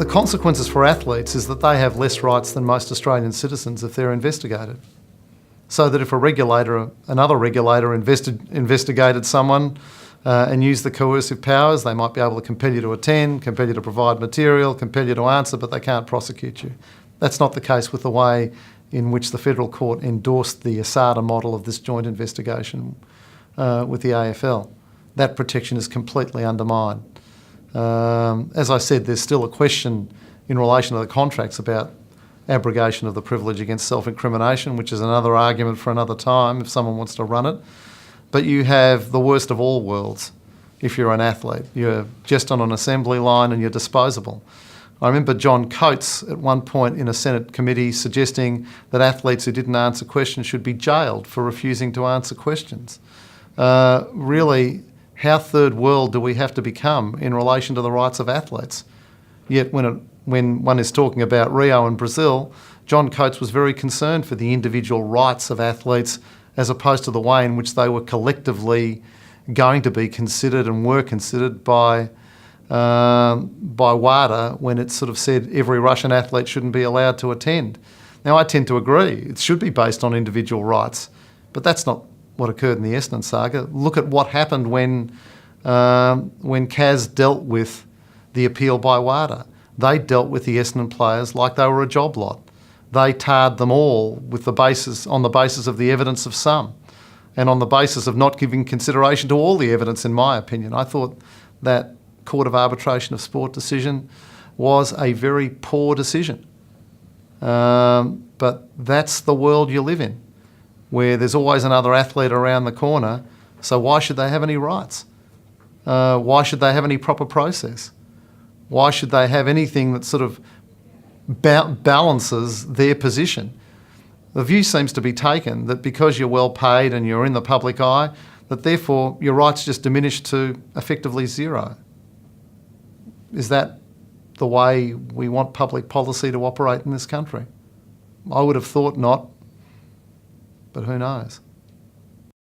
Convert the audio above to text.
The consequences for athletes is that they have less rights than most Australian citizens if they're investigated. So that if another regulator investigated someone and used the coercive powers, they might be able to compel you to attend, compel you to provide material, compel you to answer, but they can't prosecute you. That's not the case with the way in which the Federal Court endorsed the ASADA model of this joint investigation with the AFL. That protection is completely undermined. As I said, there's still a question in relation to the contracts about abrogation of the privilege against self-incrimination, which is another argument for another time if someone wants to run it. But you have the worst of all worlds if you're an athlete. You're just on an assembly line and you're disposable. I remember John Coates at one point in a Senate committee suggesting that athletes who didn't answer questions should be jailed for refusing to answer questions. Really, how third world do we have to become in relation to the rights of athletes? Yet when one is talking about Rio and Brazil, John Coates was very concerned for the individual rights of athletes as opposed to the way in which they were collectively going to be considered and were considered by WADA when it sort of said every Russian athlete shouldn't be allowed to attend. Now, I tend to agree. It should be based on individual rights, but that's not what occurred in the Essendon saga. Look at what happened when CAS dealt with the appeal by WADA. They dealt with the Essendon players like they were a job lot. They tarred them all on the basis of the evidence of some, and on the basis of not giving consideration to all the evidence, in my opinion. I thought that Court of Arbitration of Sport decision was a very poor decision. But that's the world you live in, where there's always another athlete around the corner, so why should they have any rights? Why should they have any proper process? Why should they have anything that sort of balances their position? The view seems to be taken that because you're well paid and you're in the public eye, that therefore your rights just diminish to effectively zero. Is that the way we want public policy to operate in this country? I would have thought not, but who knows?